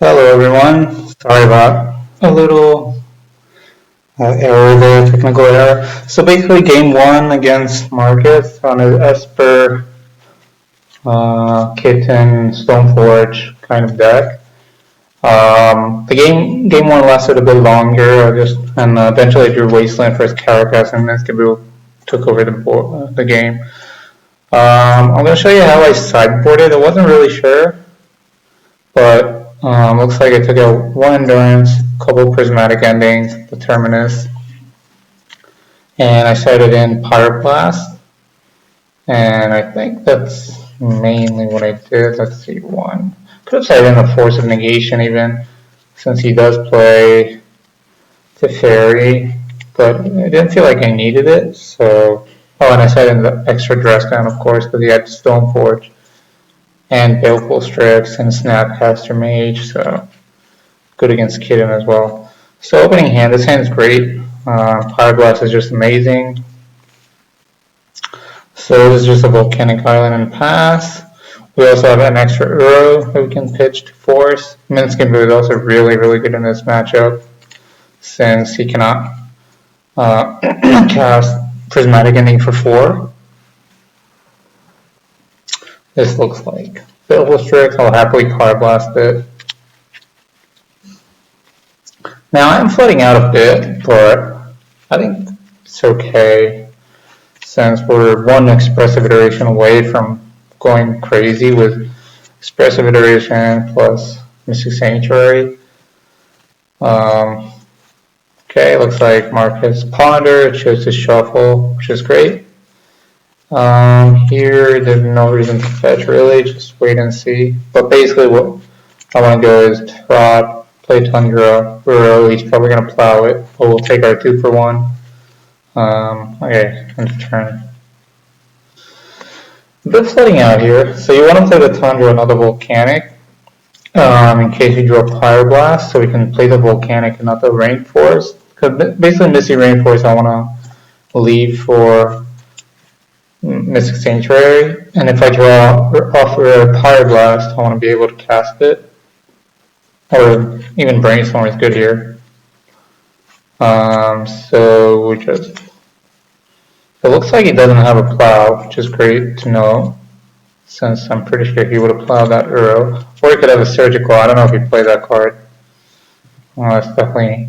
Hello everyone. Sorry about a little error there, technical error. So basically, game one against Marcus on an Esper, Kitten, Stoneforge kind of deck. The game one lasted a bit longer. And eventually I drew Wasteland for his Carapace, and Miskabu took over the game. I'm going to show you how I sideboarded. I wasn't really sure, but looks like I took out one Endurance, a couple Prismatic Endings, the Terminus, and I started in Pyroblast, and I think that's mainly what I did. Let's see, one. Could have started in the Force of Negation even, since he does play Teferi, but I didn't feel like I needed it, so... Oh, and I started in the extra dress down, of course, because he had Stoneforge and Baleful Strix and Snapcaster Mage, so good against Kitten as well. So opening hand, this hand is great. Pyroblast is just amazing. So this is just a Volcanic Island and pass. We also have an extra Uro that we can pitch to force. Minskin is also really good in this matchup, since he cannot cast Prismatic Ending for 4. This looks like Baleful Strix. I'll happily Pyroblast it. Now I'm flooding out a bit, but I think it's okay, since we're one expressive iteration away from going crazy with expressive iteration plus Mystic Sanctuary. Okay, looks like Marcus Ponder chose to shuffle, which is great. Here, there's no reason to fetch really, just wait and see. But basically what I want to go is Trot, play Tundra, Uro, he's probably going to plow it, but we'll take our 2 for 1. Okay, end of turn. A bit flooding out here, so you want to play the Tundra, another Volcanic, in case you draw Pyroblast, so we can play the Volcanic and not the Rainforest. Because basically Misty Rainforest I want to leave for Mystic Sanctuary, and if I draw off a Pyroblast, I want to be able to cast it. Or even Brainstorm is good here. So we just... It looks like he doesn't have a plow, which is great to know, since I'm pretty sure he would have plowed that Uro. Or he could have a Surgical. I don't know if he played that card. It's definitely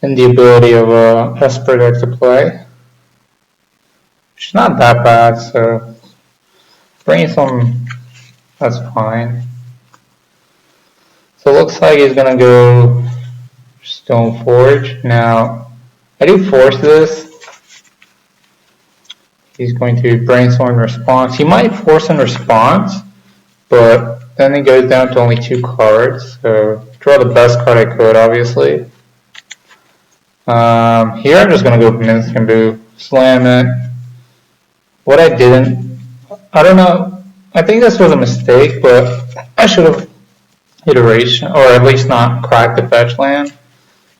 in the ability of Esper deck to play. Which is not that bad, so Brainstorm, that's fine. So it looks like he's gonna go Stoneforge. Now, I do force this. He's going to Brainstorm response. He might force in response, but then it goes down to only 2 cards. So draw the best card I could, obviously. Here I'm just gonna go Minskin, slam it. What I didn't, I don't know. I think this was a mistake, but I should have iteration, or at least not crack the fetch land.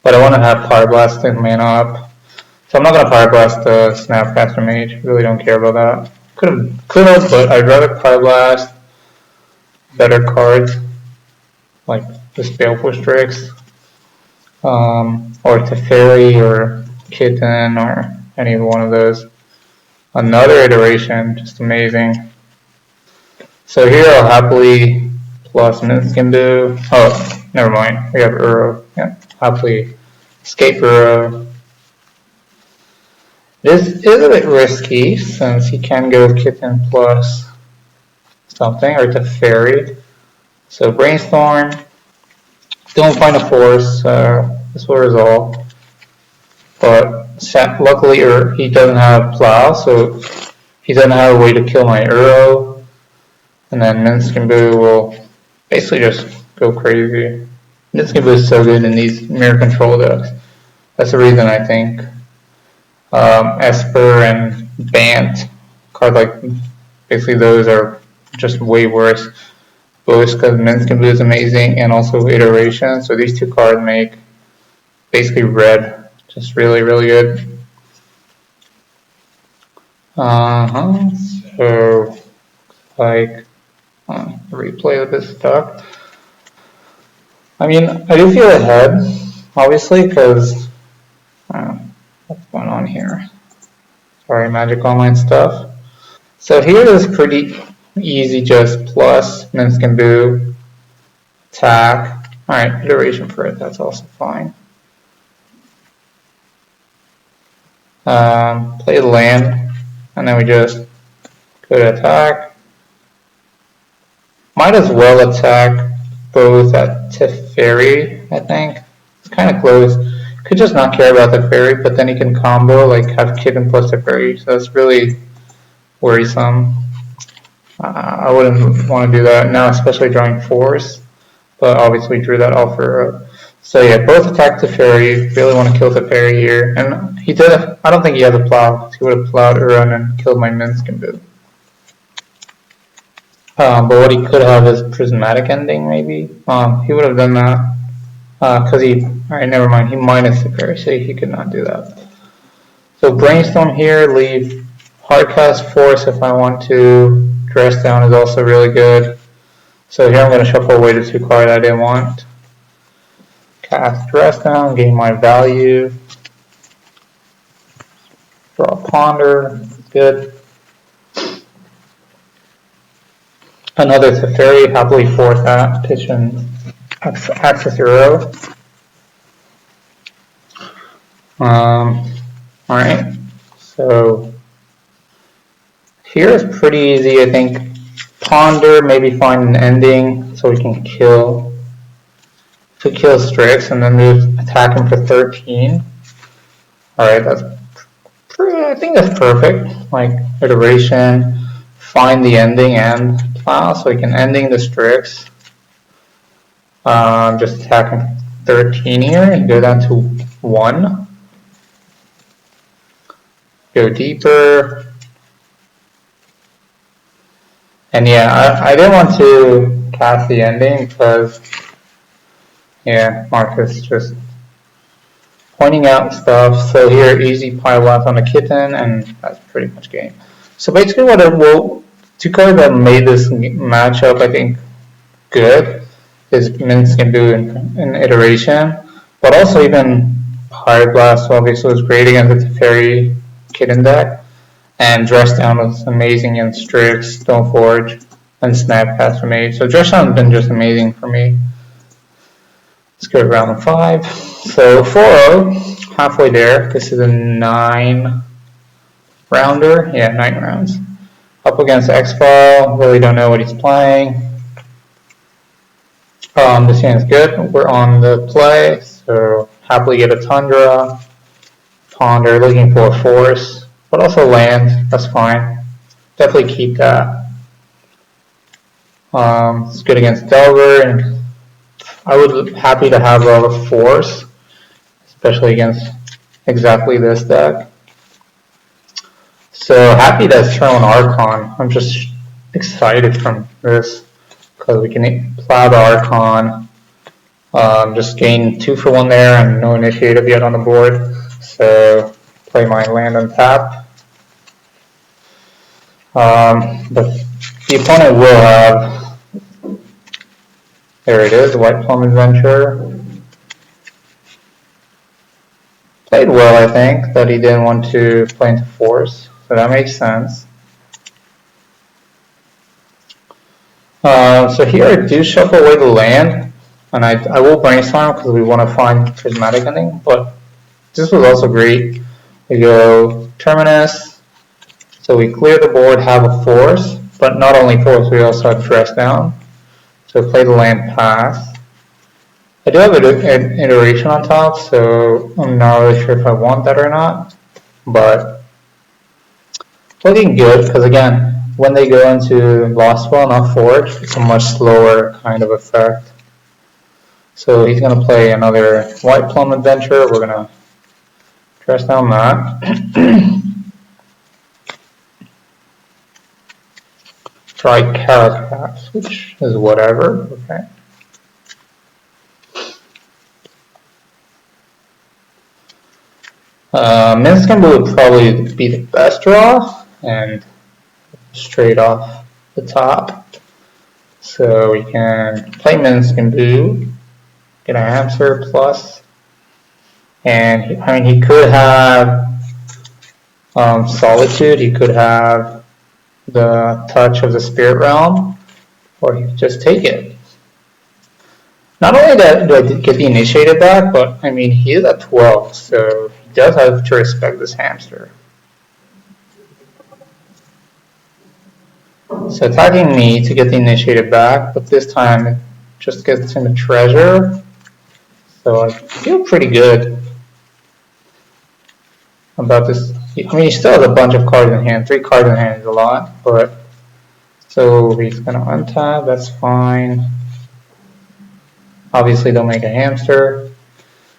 But I want to have Pyroblast and mana up. So I'm not going to Pyroblast the Snapcaster Mage. Really don't care about that. Could have, but I'd rather Pyroblast better cards, like this Baleful Strix, or Teferi, or Kitten, or any one of those. Another iteration, just amazing. So here I'll happily plus Minskin. Oh, never mind. We have Uro. Yeah, happily escape Uro. This is a bit risky, since he can go Kitten plus something, or Teferi. So Brainstorm. Don't find a force. This will resolve. But luckily he doesn't have Plow, so he doesn't have a way to kill my Uro. And then Minskin will basically just go crazy. Minskin is so good in these mirror control decks. That's the reason I think Esper and Bant cards like basically those are just way worse. Both because Minskin is amazing and also iteration. So these 2 cards make basically red just really good. So like replay of this stuff. I mean, I do feel ahead, obviously, because what's going on here? Sorry, Magic Online stuff. So here is pretty easy, just plus, Minsk and Boo, attack. Alright, iteration for it, that's also fine. Play the land, and then we just go to attack. Might as well attack both at Teferi, I think. It's kind of close. Could just not care about the fairy, but then he can combo, like have Kitten plus Teferi, so that's really worrisome. I wouldn't want to do that now, especially drawing Force, but obviously drew that off for. So yeah, both attack Teferi. Really want to kill Teferi here, and he did. I don't think he has a plow. He would have plowed Urun and killed my Minsk and Boo. But what he could have is Prismatic Ending, maybe. He would have done that. Because he. Alright, never mind. He minus Teferi, so he could not do that. So Brainstorm here, leave Hardcast Force if I want to. Dress Down is also really good. So here I'm going to shuffle away the 2 cards I didn't want. Cast Dress Down, gain my value. Draw Ponder, good. Another Teferi, happily force that, pitch and access your row. Alright, so here is pretty easy, I think. Ponder, maybe find an ending so we can kill Strix and then move attack him for 13. Alright, that's pretty, I think that's perfect. Like iteration, find the ending and plow so we can ending the Strix. Just attack him for 13 here and go down to 1. Go deeper. And yeah, I didn't want to cast the ending because, yeah, Marcus just pointing out stuff. So here, easy pile left on the Kitten, and that's pretty much game. So basically, what it will, 2 cards that made this matchup, I think, good is Minsk and Boo in iteration, but also even Pirate Blast obviously was great against the Teferi Kitten deck. And Dress Down was amazing in Strix, Stoneforge, and Snapcast for me. So Dress Down has been just amazing for me. Let's go to round 5. So 4-0, halfway there. This is a 9 rounder. Yeah, 9 rounds. Up against X-File, really don't know what he's playing. This hand's good. We're on the play, so happily get a Tundra. Ponder, looking for a Force. But also land, that's fine. Definitely keep that. It's good against Delver, and I would be happy to have a Force, especially against exactly this deck. So happy that's turn on Archon. I'm just excited from this because we can plow the Archon. Just gain 2 for 1 there and no initiative yet on the board. So play my land and tap. But the opponent will have, there it is, White Plum Adventure. Played well, I think, that he didn't want to play into Force, so that makes sense. So here I do shuffle away the land, and I will brainstorm because we want to find Prismatic Ending, but this was also great. We go Terminus. So we clear the board, have a Force, but not only Force, we also have Dress Down. So play the land pass. I do have an iteration on top, so I'm not really sure if I want that or not. But looking good, because again, when they go into Lost Well, not Forge, it's a much slower kind of effect. So he's going to play another White Plum Adventure. We're going to Dress Down that. Try Carapace, which is whatever, okay. Minsk and Boo would probably be the best draw, and straight off the top. So we can play Minsk and Boo. get a hamster plus. And I mean, he could have Solitude, he could have the Touch of the Spirit Realm, or he could just take it. Not only do I get the Initiated back, but I mean, he is at 12, so he does have to respect this hamster. So attacking me to get the Initiated back, but this time it just gets him a treasure. So I feel pretty good about this. I mean, he still has a bunch of cards in hand. 3 cards in hand is a lot, but so he's gonna untap. That's fine. Obviously, they'll make a hamster.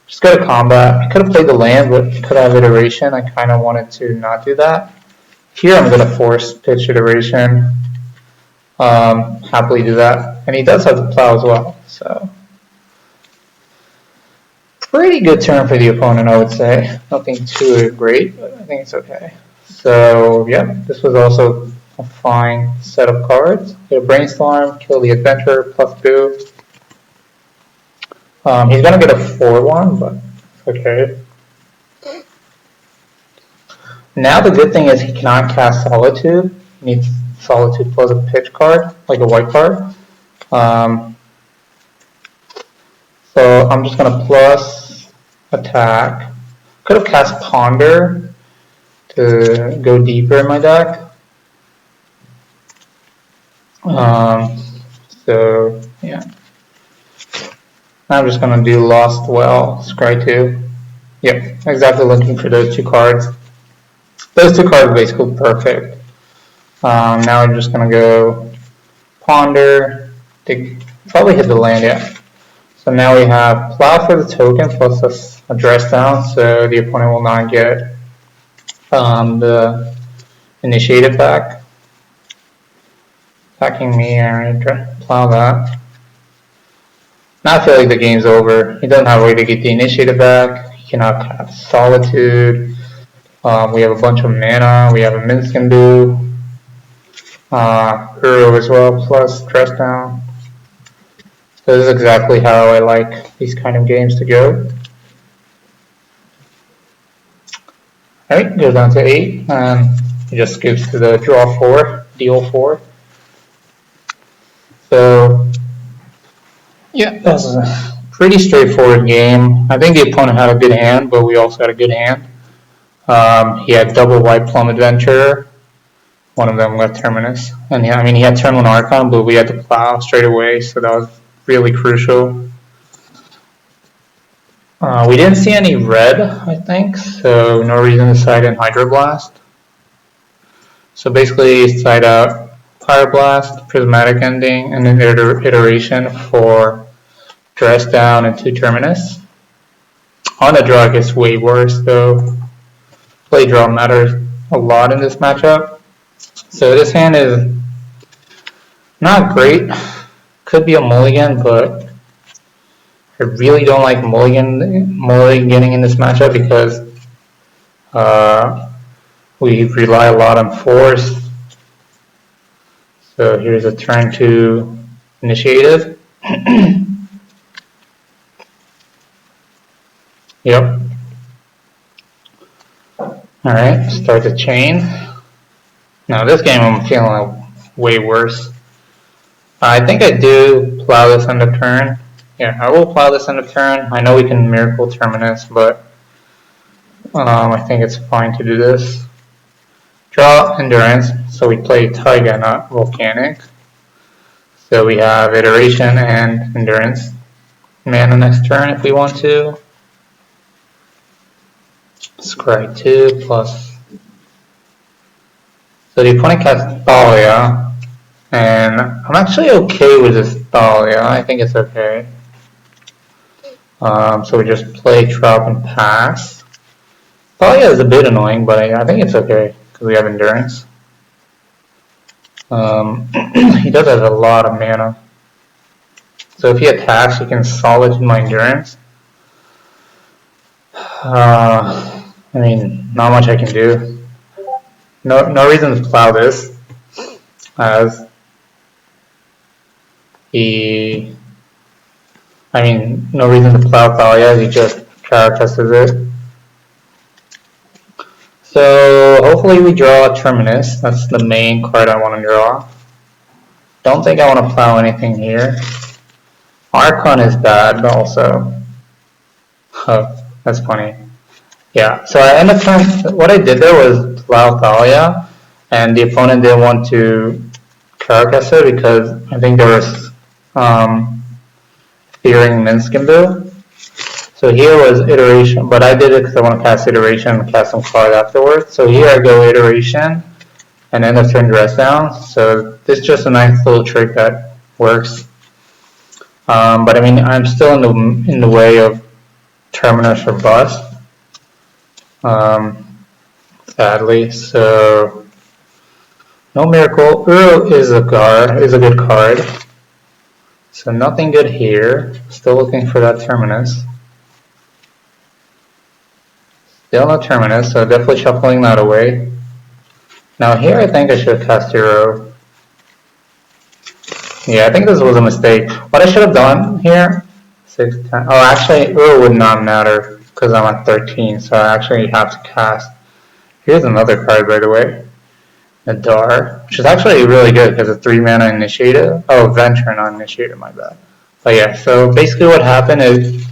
Just go to combat. I could have played the land, but could have iteration. I kind of wanted to not do that. Here, I'm gonna force pitch iteration. Happily do that, and he does have the plow as well. So. Pretty good turn for the opponent, I would say. Nothing too great, but I think it's okay. So, yeah, this was also a fine set of cards. Get a Brainstorm, kill the Adventurer, plus Boo. He's going to get a 4-1, but okay. Now the good thing is he cannot cast Solitude. He needs Solitude plus a pitch card, like a white card. So I'm just going to plus attack. Could have cast Ponder to go deeper in my deck. So yeah. I'm just going to do Lost Well, Scry 2. Yep, exactly looking for those 2 cards. Those 2 cards are basically perfect. Now I'm just going to go Ponder, probably hit the land, yeah. So now we have Plow for the token plus a dress down, so the opponent will not get the Initiative back. Attacking me, and plow that. Now I feel like the game's over. He doesn't have a way to get the Initiative back. He cannot cast Solitude. We have a bunch of mana. We have a Minskin Boo. Uro as well, plus dress down. So this is exactly how I like these kind of games to go. Alright, goes down to 8, and he just scoops to the draw 4, deal 4. So, yeah, that's a pretty straightforward game. I think the opponent had a good hand, but we also had a good hand. He had double White Plum Adventure. One of them left Terminus. And yeah, I mean, he had turn 1 Archon, but we had to plow straight away, so that was really crucial. We didn't see any red, I think, so no reason to side in Hydroblast. So basically, side out Pyroblast, Prismatic Ending, and then iteration for Dress Down and 2 Terminus. On the draw, it gets way worse, though. Play draw matters a lot in this matchup. So this hand is not great. Could be a mulligan, but I really don't like mulliganing in this matchup because we rely a lot on force. So here's a turn 2 Initiative. Yep. Alright, start the chain. Now this game I'm feeling way worse. I think I do plow this end of turn. Yeah, I will plow this end of turn. I know we can Miracle Terminus, but I think it's fine to do this. Draw Endurance, so we play Taiga, not Volcanic. So we have Iteration and Endurance. Mana next turn if we want to. Scry 2 plus. So the opponent casts Thalia, and I'm actually okay with this Thalia. I think it's okay. So we just play Drop and Pass. Thalia is a bit annoying, but I think it's okay because we have Endurance. He does have a lot of mana. So if he attacks, he can solid my Endurance. I mean, not much I can do. No reason to plow this, as he I mean, no reason to plow Thalia, he just caracases it. So hopefully we draw Terminus. That's the main card I want to draw. Don't think I want to plow anything here. Archon is bad also. Oh, that's funny. Yeah, so I ended up what I did there was plow Thalia, and the opponent didn't want to Caracas it because I think there was fearing Minskimbu. So here was iteration, but I did it because I want to cast iteration and cast some card afterwards. So here I go iteration and end of turn dress down. So this is just a nice little trick that works. But I mean, I'm still in the way of Terminus or Bust. Sadly, so no miracle. Uru is a good card. So nothing good here. Still looking for that Terminus. Still no Terminus, so definitely shuffling that away. Now here I think I should have cast Uru. Yeah, I think this was a mistake. What I should have done here, 6, 10. Oh, actually, Uru would not matter because I'm at 13, so I actually have to cast. Here's another card, by the way. Nadar, which is actually really good because it's 3 mana initiative. Oh, Venture, not initiative, my bad. But yeah, so basically what happened is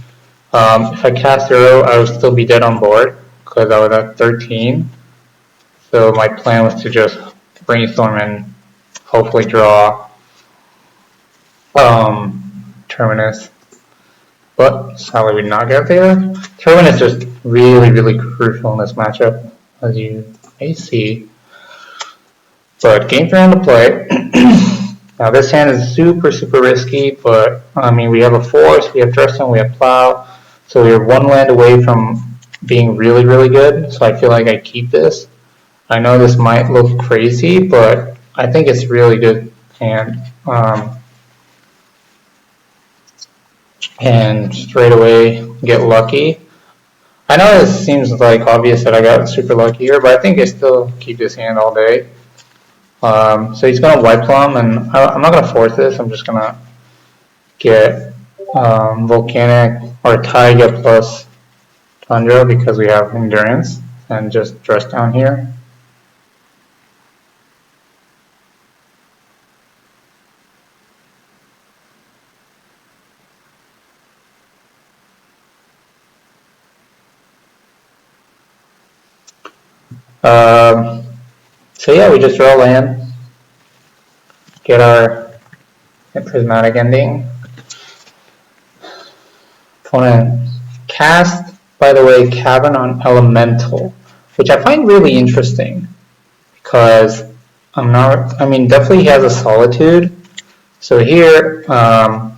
if I cast Uru, I would still be dead on board because I was at 13. So my plan was to just brainstorm and hopefully draw Terminus. But sadly we did not get there. Terminus is just really, really crucial in this matchup, as you may see. But game 3 on the play. Now this hand is super, super risky, but I mean we have a Force, we have Dressing, we have Plow, so we're 1 land away from being really, really good. So I feel like I keep this. I know this might look crazy, but I think it's really good hand. And straight away get lucky. I know this seems like obvious that I got super lucky here, but I think I still keep this hand all day. So he's going to White Plum, and I'm not going to force this. I'm just going to get Volcanic or Taiga plus Tundra because we have Endurance, and just dress down here. So yeah, we just draw land, get our prismatic ending. Opponent cast, by the way, Cavern on Elemental, which I find really interesting because definitely he has a Solitude. So here, I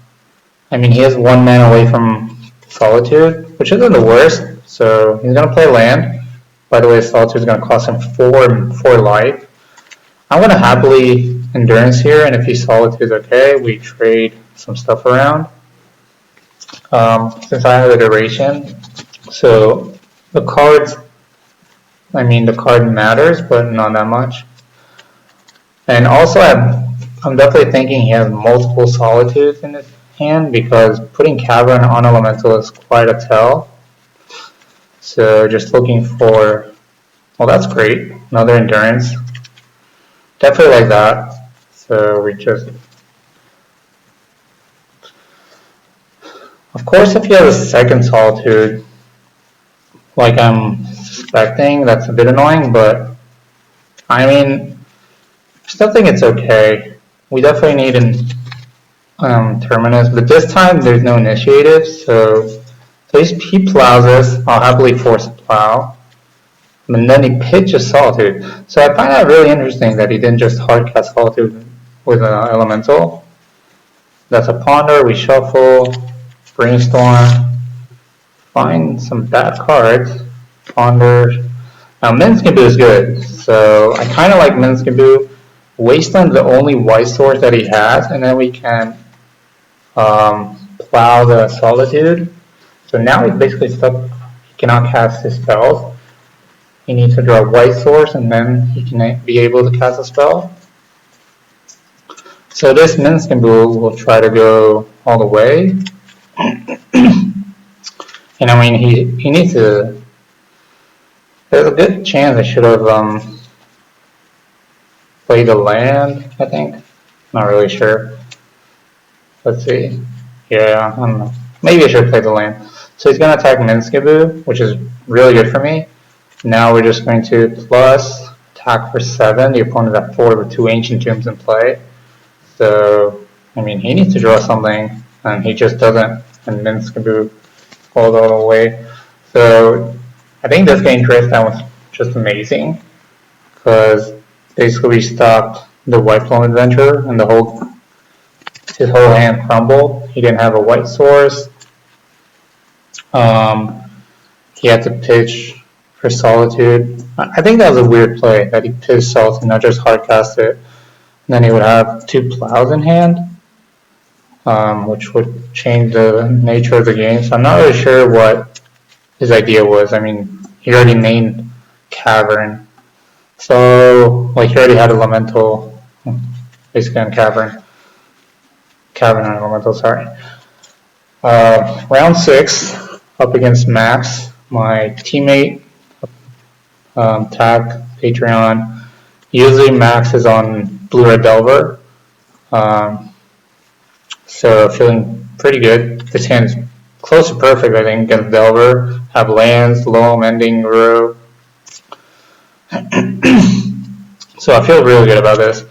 mean, he has 1 mana away from Solitude, which isn't the worst. So he's gonna play land. By the way, Solitude is going to cost him 4 life. I'm going to happily Endurance here, and if he Solitude's okay, we trade some stuff around. Since I have a duration, so the cards, the card matters, but not that much. And also, I'm definitely thinking he has multiple Solitudes in his hand because putting Cavern on Elemental is quite a tell. So just looking for, well, that's great, another Endurance. Definitely like that. So we just, of course, if you have a second Solitude, like I'm suspecting, that's a bit annoying, but I mean, I still think it's okay. We definitely need an Terminus, but this time there's no initiative, so he plows us. I'll happily force a plow. And then he pitches Solitude. So I find that really interesting that he didn't just hardcast Solitude with an Elemental. That's a Ponder. We shuffle, brainstorm, find some bad cards. Ponder. Now Minskimbu is good. So I kind of like Minskimbu. Wasteland's the only white source that he has, and then we can plow the Solitude. So now he's basically stuck, he cannot cast his spells. He needs to draw a white source and then he can be able to cast a spell. So this Minskimbu will try to go all the way. And I mean, he needs to. There's a good chance I should have played the land. I think. Not really sure. Let's see. Yeah, I don't know. Maybe I should play the land. So he's gonna attack Minskaboo, which is really good for me. Now we're just going to plus attack for 7. The opponent at 4 with 2 Ancient Tombs in play. So, I mean, he needs to draw something, and he just doesn't. And Minskaboo goes all the way. So, I think this game trace down was just amazing, because basically we stopped the White Plum adventure, and his whole hand crumbled. He didn't have a white source. He had to pitch for Solitude. I think that was a weird play, that he pitched Solitude, not just hardcast it. And then he would have 2 plows in hand, which would change the nature of the game. So I'm not really sure what his idea was. I mean, he already named Cavern. So, like, he already had a Elemental, basically on Cavern. Cavern on Elemental, sorry. Round 6, up against Max, my teammate, tag Patreon. Usually Max is on Blue-Red Delver, so feeling pretty good. This hand is close to perfect, I think, against Delver. Have lands, loam, ending, row. So I feel really good about this.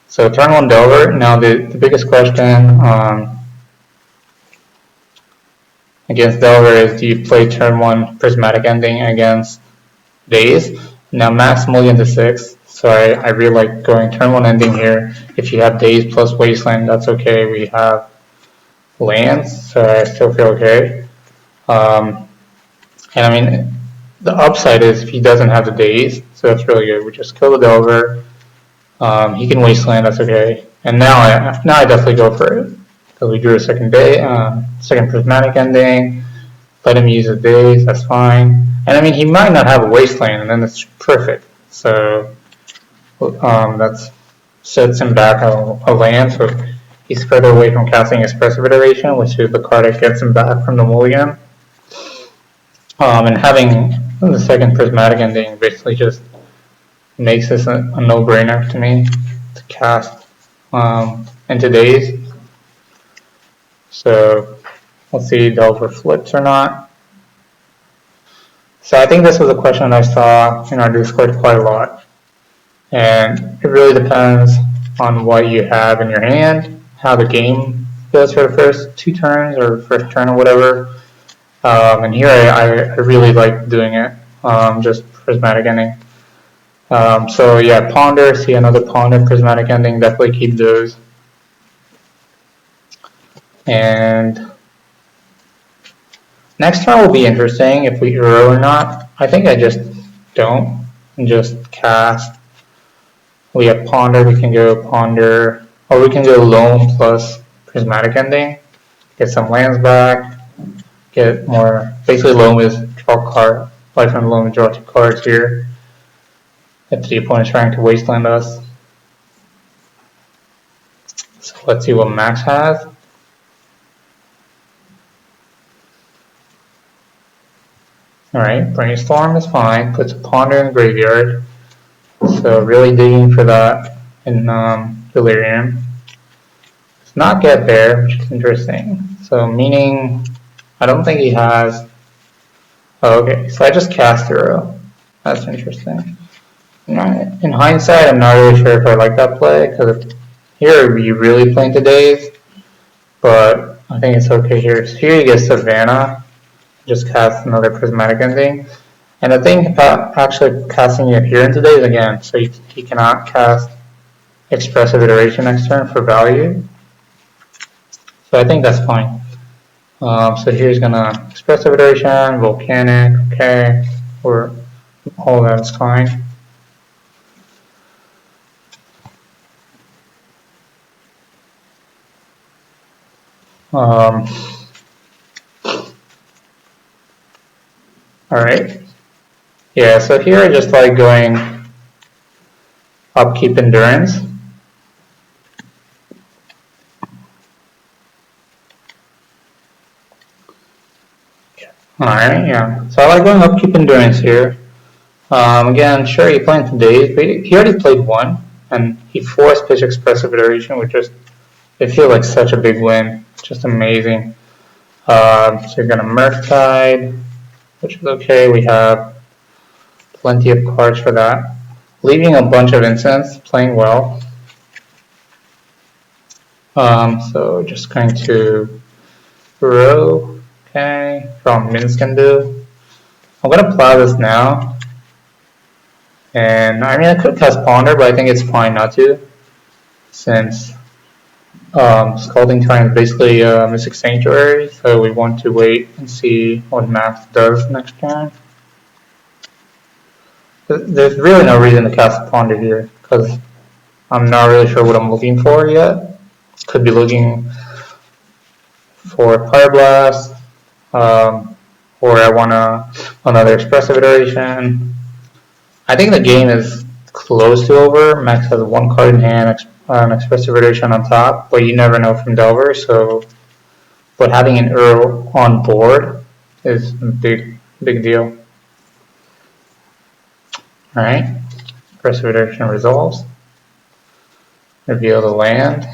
So turn 1 Delver. Now the biggest question against Delver is, do you play turn 1 Prismatic Ending against Daze? Now Max mulligan to 6, so I really like going turn 1 ending here. If you have Daze plus Wasteland, that's okay. We have lands, so I still feel okay. And I mean, the upside is if he doesn't have the Daze, so that's really good. We just kill the Delver. He can Wasteland, that's okay. And now I definitely go for it, because we drew a second Prismatic Ending. Let him use a Daze, that's fine. And I mean, he might not have a Wasteland, and then it's perfect. So that sets him back a land, so he's further away from casting Expressive Iteration, which is the card that gets him back from the mulligan. And having the second Prismatic Ending basically just makes this a no-brainer to me to cast into Daze. So let's see if Delver flips or not. So I think this was a question I saw in our Discord quite a lot. And it really depends on what you have in your hand, how the game goes for the first 2 turns or first turn or whatever. And here I really like doing it, just Prismatic Ending. So yeah, Ponder, see another Ponder, Prismatic Ending, definitely keep those. And next turn will be interesting if we Uro or not. I think I just don't, and just cast. We have Ponder, we can go Ponder, or we can go Loam plus Prismatic Ending, get some lands back, get more, basically Loam is draw card, life from Loam draw 2 cards here, if the opponent is trying to Wasteland us. So let's see what Max has. Alright, Brainstorm is fine, puts a Ponder in the graveyard. So really digging for that in Delirium. Does not get there, which is interesting. So meaning, I don't think he has. Oh, okay, so I just cast Uro. That's interesting. In hindsight, I'm not really sure if I like that play, because here you really playing to Daze, but I think it's okay here. So here you get Savannah, just cast another Prismatic Ending. And the thing about actually casting it here in Daze again, so he cannot cast Expressive Iteration next turn for value. So I think that's fine. So here's gonna Expressive Iteration, Volcanic, okay, or all that's fine. Alright. Yeah, so here I just like going Upkeep Endurance. Alright, yeah. So I like going upkeep endurance here. Again, sure, he played for days, but he already played one, and he forced pitch expressive iteration, which just, it feels like such a big win. Just amazing. So you're gonna Murktide, which is okay. We have plenty of cards for that. Leaving a bunch of instants, playing well. So just going to row, okay, from Mins can do. I'm gonna plow this now. And I mean, I could cast Ponder, but I think it's fine not to, since Scalding Tarn is basically Mystic Sanctuary, so we want to wait and see what Max does next turn. There's really no reason to cast Ponder here, because I'm not really sure what I'm looking for yet. Could be looking for Pyroblast, or I want another Expressive Iteration. I think the game is close to over. Max has one card in hand, an Expressive Iteration on top, but you never know from Delver, so. But having an Earl on board is a big deal. Alright, Expressive Iteration resolves. Reveal the land.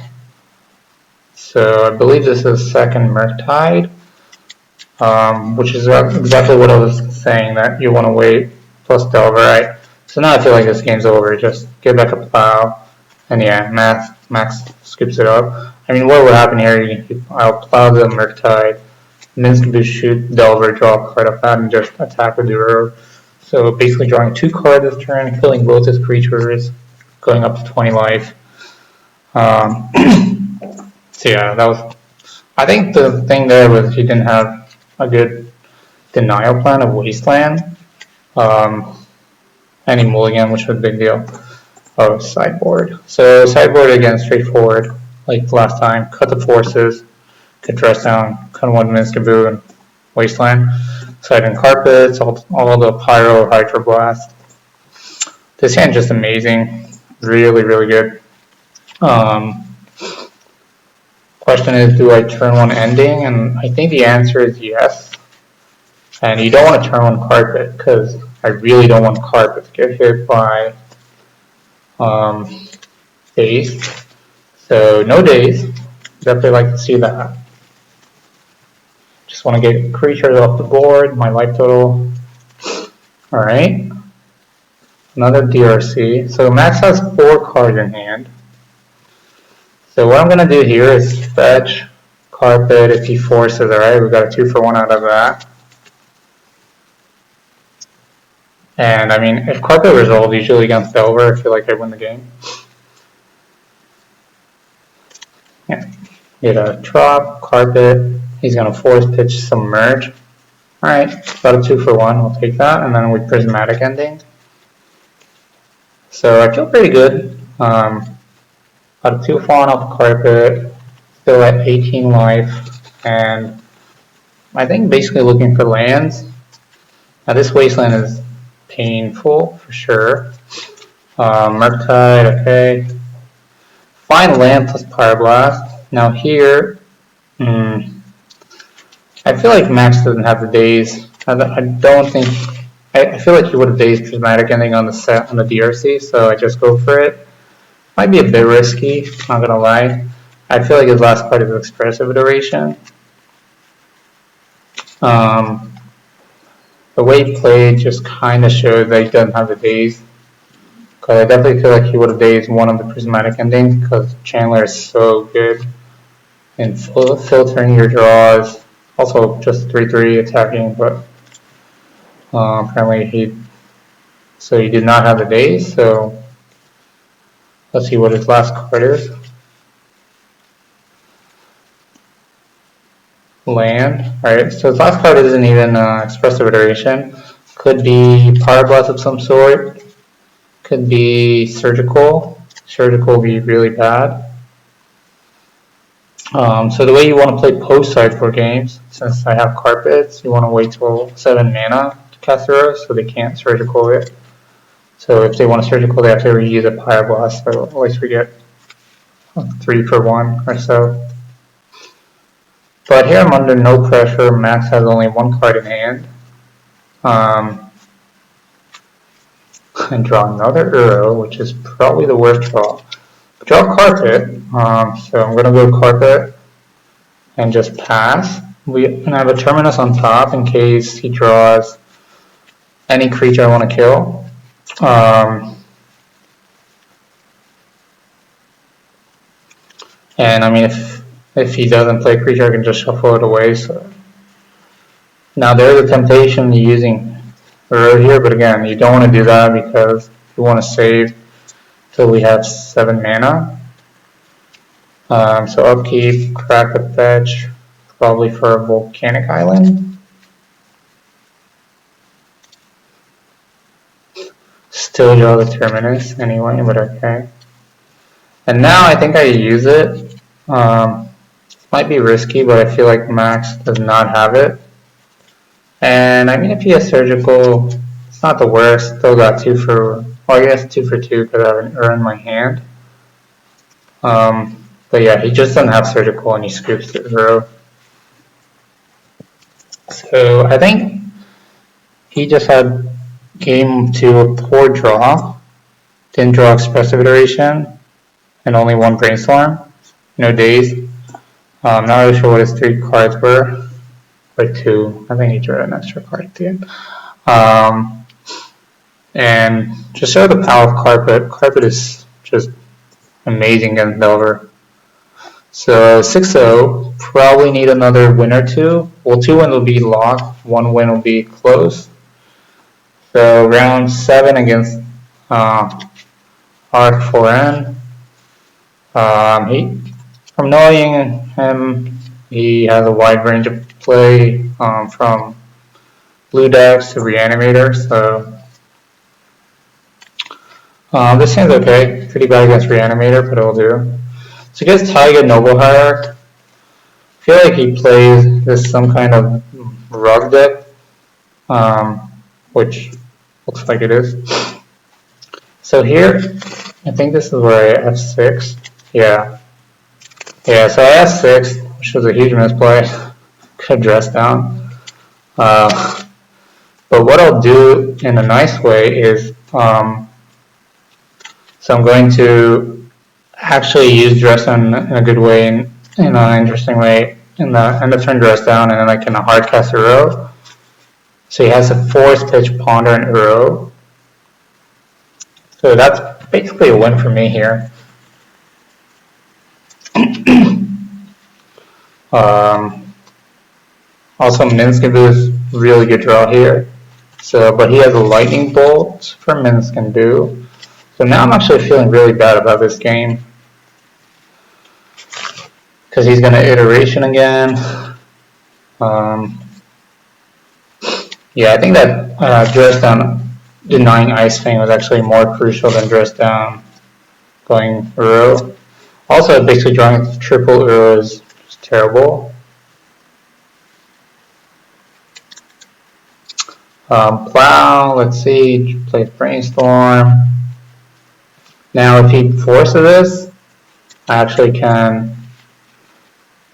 So I believe this is second Murktide, which is exactly what I was saying, that you want to wait plus Delver, right? So now I feel like this game's over. Just get back a plow, and yeah, Max skips it up. I mean, what would happen here? I'll plow the Murktide, Mins can shoot Delver, draw a card off that, and just attack with Duro. So basically drawing 2 cards this turn, killing both his creatures, going up to 20 life. So yeah, that was. I think the thing there was he didn't have a good denial plan of Wasteland. And he mulligan, which was a big deal. Oh, sideboard. So sideboard again, straightforward, like last time. Cut the forces, could dress down, cut one Minskaboo and Wasteland. Side and carpets, all the Pyro, Hydroblast. This hand just amazing, really good. Question is, do I turn one ending? And I think the answer is yes. And you don't want to turn one carpet, because I really don't want carpet to get hit by days. So no days. Definitely like to see that. Just want to get creatures off the board, my life total. Alright. Another DRC. So Max has 4 cards in hand. So what I'm going to do here is fetch, carpet if he forces, alright? We got a 2-for-1 out of that. And I mean, if carpet resolves usually against Delver, I feel like I win the game. Yeah. Get a drop, carpet. He's going to force pitch Submerge. Alright, got a 2-for-1, we'll take that, and then we Prismatic Ending. So I feel pretty good. Got a 2-for-1 off the carpet, still at 18 life, and I think basically looking for lands. Now this Wasteland is painful, for sure. Murktide, okay. Find land plus Pyroblast. Now here, I feel like Max doesn't have the days. I don't think. I feel like he would have dazed Prismatic Ending on the set on the DRC, so I just go for it. Might be a bit risky, not gonna lie. I feel like his last card is Expressive Iteration. The way he played just kind of showed that he doesn't have the days. Because I definitely feel like he would have dazed one of the Prismatic Endings, because Chandler is so good in filtering your draws. Also, just 3/3 attacking, but apparently he did not have the days. So let's see what his last card is. Land. Alright, so his last card isn't even Expressive Iteration. Could be Pyroblast of some sort. Could be Surgical. Surgical would be really bad. So the way you want to play post-sideboard games, since I have carpets, you want to wait till 7 mana to cast Arrows, so they can't Surgical it. So if they want to Surgical, they have to reuse a Pyroblast, so at least we get 3-for-1 or so. But here I'm under no pressure. Max has only one card in hand. And draw another Euro, which is probably the worst draw. Draw Carpet, so I'm going to go Carpet and just pass. We have a Terminus on top in case he draws any creature I want to kill. And I mean, if he doesn't play creature, I can just shuffle it away. So now there's a temptation using Euro here, but again, you don't want to do that because you want to save till we have 7 mana. So upkeep, crack the fetch, probably for a volcanic island. Still draw the Terminus anyway, but okay. And now I think I use it. Might be risky, but I feel like Max does not have it. And I mean, if he has Surgical, it's not the worst. Still got 2 for, well, I guess 2 for 2 because I have an Ur in my hand. But yeah, he just doesn't have Surgical and he scoops to 0. So I think he just had game 2 a poor draw. Didn't draw Expressive Iteration and only 1 Brainstorm. No days. I'm not really sure what his 3 cards were. Like 2. I think he drew an extra card at the end. And just show the power of Carpet. Carpet is just amazing against Delver. So 6-0, probably need another win or 2. Well, 2 wins will be locked, 1 win will be close. So round 7 against R4N. From knowing him, he has a wide range of play from blue decks to Reanimator. So this seems okay. Pretty bad against Reanimator, but it'll do. So against Taiga Noble Hierarch, I feel like he plays this some kind of rug deck, which looks like it is. So here, I think this is where I F6. Yeah, so I F6, which was a huge misplay. Could have dressed down. But what I'll do in a nice way is, so I'm going to actually use dress down in a good way, in an interesting way, in the end of turn dress down, and then I can hard cast a row. So he has a force, pitch, ponder, and Uro. So that's basically a win for me here. Also, Minskaboo is really good draw here. So, but he has a lightning bolt for Minskaboo. So now I'm actually feeling really bad about this game. Because he's going to iteration again. Yeah, I think that dress down denying Ice Fang was actually more crucial than dress down going Uro. Also, basically drawing triple Uro is just terrible. Plow, let's see, play Brainstorm. Now if he forces this, I actually can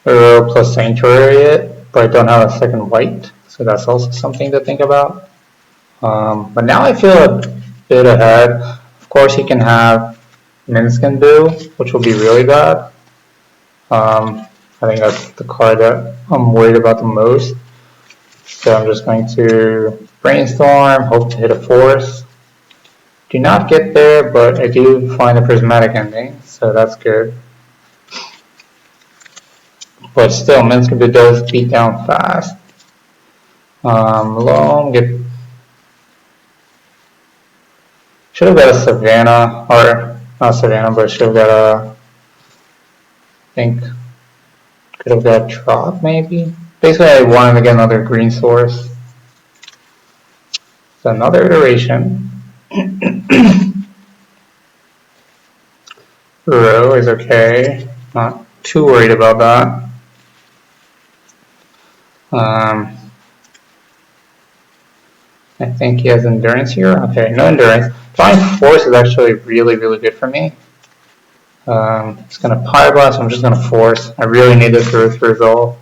Uro plus Sanctuary it, but I don't have a second white, so that's also something to think about. But now I feel a bit ahead. Of course he can have Minskaboo, which will be really bad. I think that's the card that I'm worried about the most. So I'm just going to Brainstorm, hope to hit a force. Do not get there, but I do find a prismatic ending, so that's good. But still, Minskaboo does beat down fast. Loam, should have got a Savannah, or not Savannah, but should have got a, I think, could have got a Trop maybe. Basically, I wanted to get another green source. So another iteration. Row is okay. Not too worried about that. I think he has endurance here. Okay, no endurance. Drawing force is actually really, really good for me. It's going to Pyroblast, so I'm just going to force. I really need this to resolve.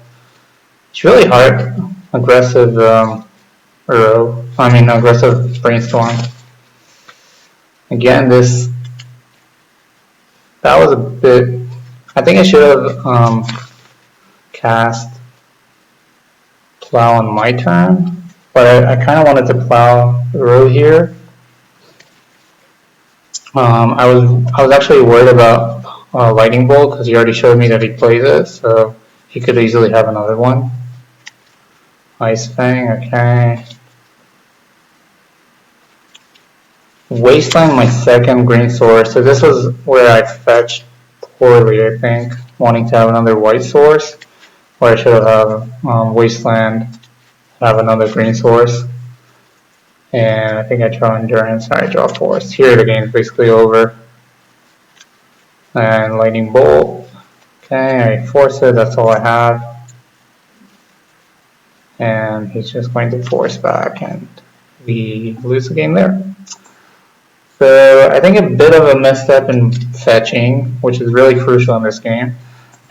It's really hard. Aggressive aggressive brainstorm. Again, that was a bit. I think I should have cast plow on my turn, but I kind of wanted to plow Uro here. I was actually worried about Lightning Bolt because he already showed me that he plays it, so he could easily have another one. Ice Fang, okay. Wasteland, my second green source. So this was where I fetched poorly, I think, wanting to have another white source, where I should have Wasteland, have another green source. And I think I draw Endurance, and I draw Force. Here the game's basically over. And Lightning Bolt. Okay, I force it, that's all I have. And he's just going to force back, and we lose the game there. So I think a bit of a misstep in fetching, which is really crucial in this game.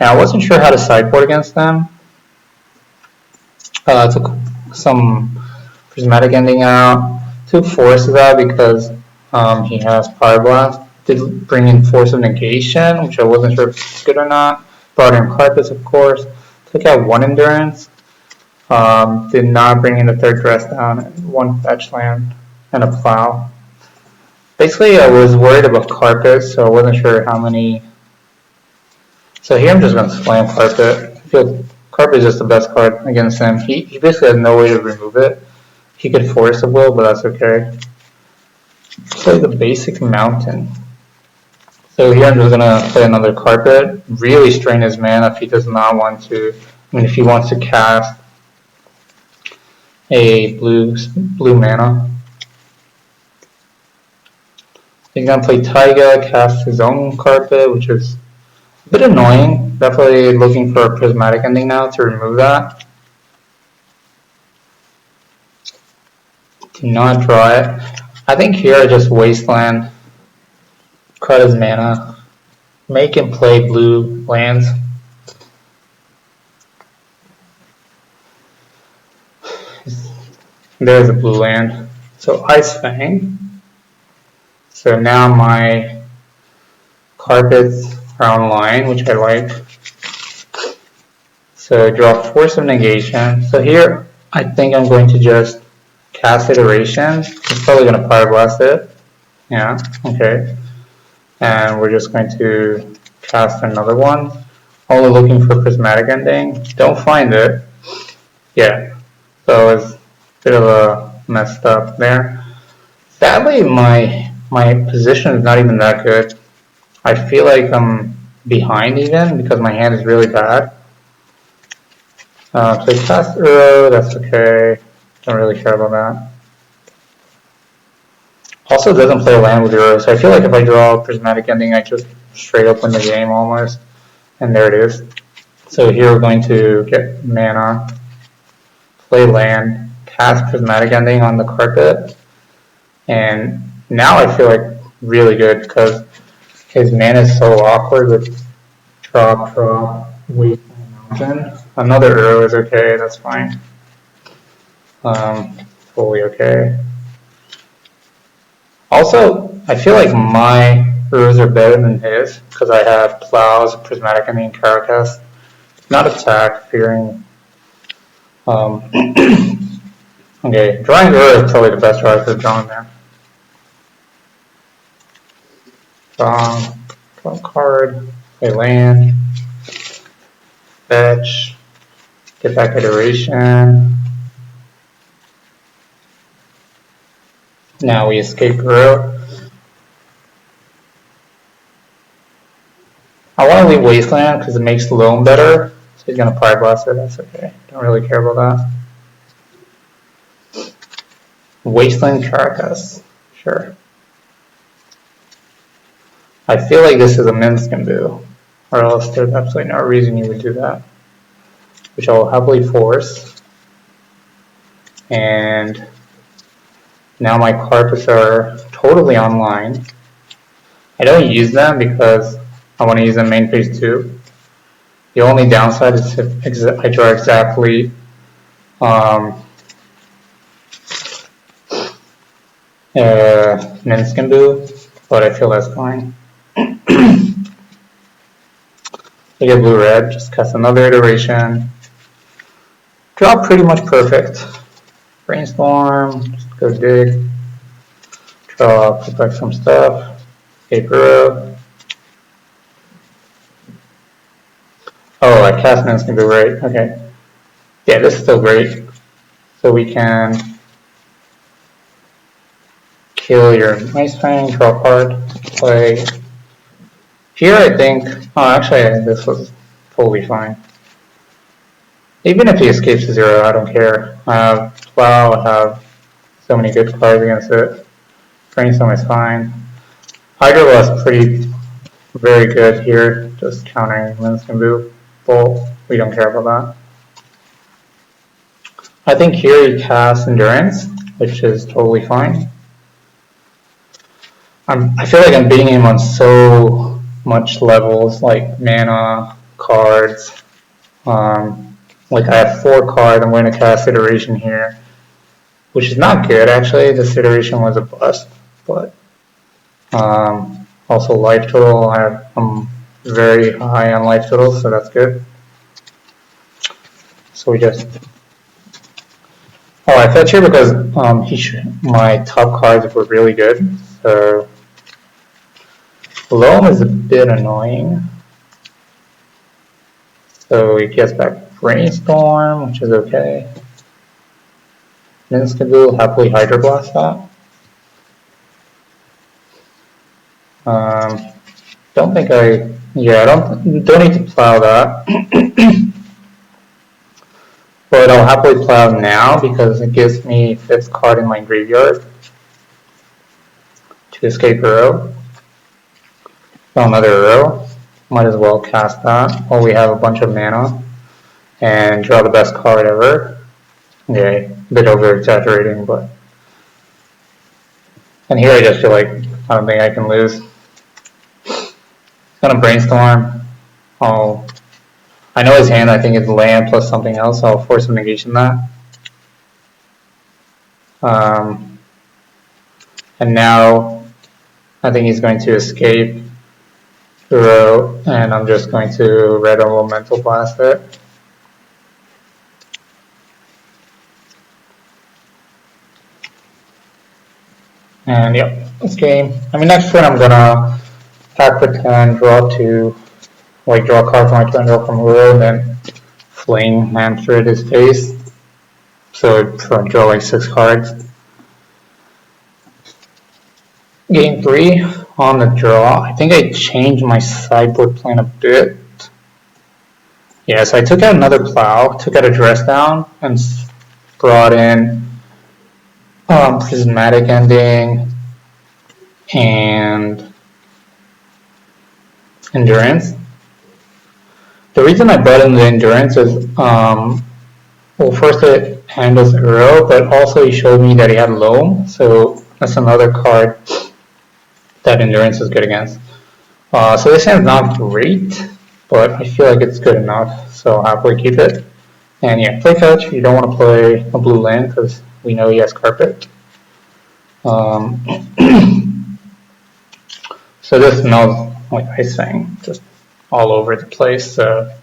Now I wasn't sure how to sideboard against them. Took some Prismatic Ending out, took Forces out because he has Power Blast. Did bring in Force of Negation, which I wasn't sure if it's good or not. Brought in Carpets, of course. Took out one Endurance. Did not bring in the third Dress Down, one Fetch Land, and a Plow. Basically, I was worried about Carpet, so I wasn't sure how many. So here I'm just going to slam Carpet. I feel Carpet is just the best card against him. He basically has no way to remove it. He could force a will, but that's okay. Play the basic Mountain. So here I'm just going to play another Carpet. Really strain his mana if he does not want to. I mean, if he wants to cast a blue mana. He's going to play Taiga, cast his own Carpet, which is a bit annoying. Definitely looking for a Prismatic Ending now to remove that. Do not draw it. I think here I just Wasteland, cut his mana, make him play blue lands. There's a blue land. So Ice Fang. So now my Carpets are online, which I like. So draw Force of Negation. So here I think I'm going to just cast Iteration. It's probably going to Power Blast it. Yeah, okay. And we're just going to cast another one. Only looking for Prismatic Ending. Don't find it. Yeah. So it's a bit of a messed up there. Sadly, my position is not even that good. I feel like I'm behind even because my hand is really bad. So I cast Uro, that's okay. Don't really care about that. Also doesn't play a land with Uro, so I feel like if I draw a Prismatic Ending, I just straight up win the game almost. And there it is. So here we're going to get mana, play land, cast Prismatic Ending on the Carpet. And now I feel like really good because his mana is so awkward with drop, wait, mountain. Another Uro is okay, that's fine. Fully okay. Also, I feel like my Uros are better than his because I have Plows, Prismatic Ending, Caracas. Not attack, fearing. Okay, drawing Uro is probably the best draw I could have drawn there. Draw a card, play land, fetch, get back Iteration. Now we escape Uro. I want to leave Wasteland because it makes the loam better. So he's going to Power Blast it, that's okay. Don't really care about that. Wasteland Caracas, sure. I feel like this is a Minskin Boo, or else there's absolutely no reason you would do that. Which I will happily force. And now my Carpets are totally online. I don't use them because I want to use them main phase 2. The only downside is if I draw exactly Minskenbu, but I feel that's fine. I get blue-red, just cast another iteration. Draw pretty much perfect. Brainstorm, just go dig. Draw, put back some stuff. Paper. Oh, I cast Minskenbu, right? Okay. Yeah, this is still great. So we can kill your Ice Fang, draw a card, play. Here I think, oh actually this was totally fine. Even if he escapes to 0, I don't care. I have Plow, I have so many good cards against it. Brainstorm is fine. Hydro was pretty, very good here, just countering Minskenbu. Bolt, we don't care about that. I think here he casts Endurance, which is totally fine. I feel like I'm beating him on so much levels, like mana, cards. Like I have 4 cards, I'm going to cast Iteration here, which is not good actually. This iteration was a bust, but also life total, I'm very high on life total, so that's good. So we just, oh, I fetch here because my top cards were really good, so Loam is a bit annoying. So he gets back Brainstorm, which is okay. Minskenbu, happily Hydroblast that. Don't think I don't need to plow that. But I'll happily plow now because it gives me 5th card in my graveyard to escape a row. Draw another row. Might as well cast that while we have a bunch of mana and draw the best card ever. Okay, a bit over exaggerating, but. And here I just feel like I don't think I can lose. Gonna Brainstorm. I know his hand, I think it's land plus something else, so I'll force a negation that. And now I think he's going to escape the row, and I'm just going to red elemental blast it. And yep, this game. I mean, next turn I'm gonna attack for 10, draw 2, like draw a card from my turn, draw from a row, and then fling hamster at his face. So I draw like 6 cards. Game 3 on the draw. I think I changed my sideboard plan a bit. Yeah, so I took out another plow, took out a dress down, and brought in prismatic ending and endurance. The reason I brought in the endurance is, well, first it handles Uro, but also he showed me that he had Loam, so that's another card that endurance is good against. So this hand's not great, but I feel like it's good enough, so I'll happily keep it. And yeah, play fetch. You don't want to play a blue land because we know he has carpet. So this smells like Ice Fang, just all over the place. But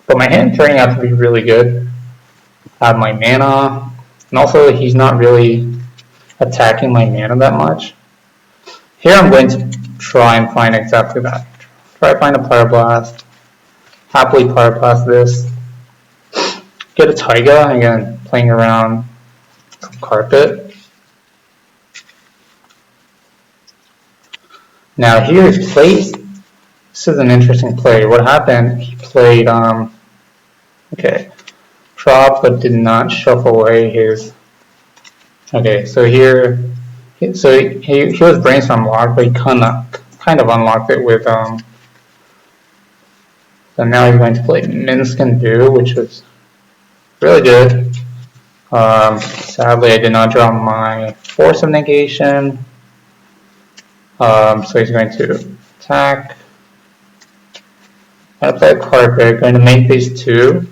my hand turning out to be really good. I have my mana, and also he's not really attacking my mana that much. Here I'm going to try and find exactly that. Try to find a Pyroblast, happily Pyroblast this, get a Taiga, again, playing around carpet. Now here he plays, this is an interesting play. What happened, he played, okay, drop but did not shuffle away his, okay, so here, so he was Brainstorm locked, but he kind of unlocked it with, so now he's going to play Minskenbu, which was really good. Sadly, I did not draw my Force of Negation. So he's going to attack. I'm gonna play a card pick, going to main phase 2,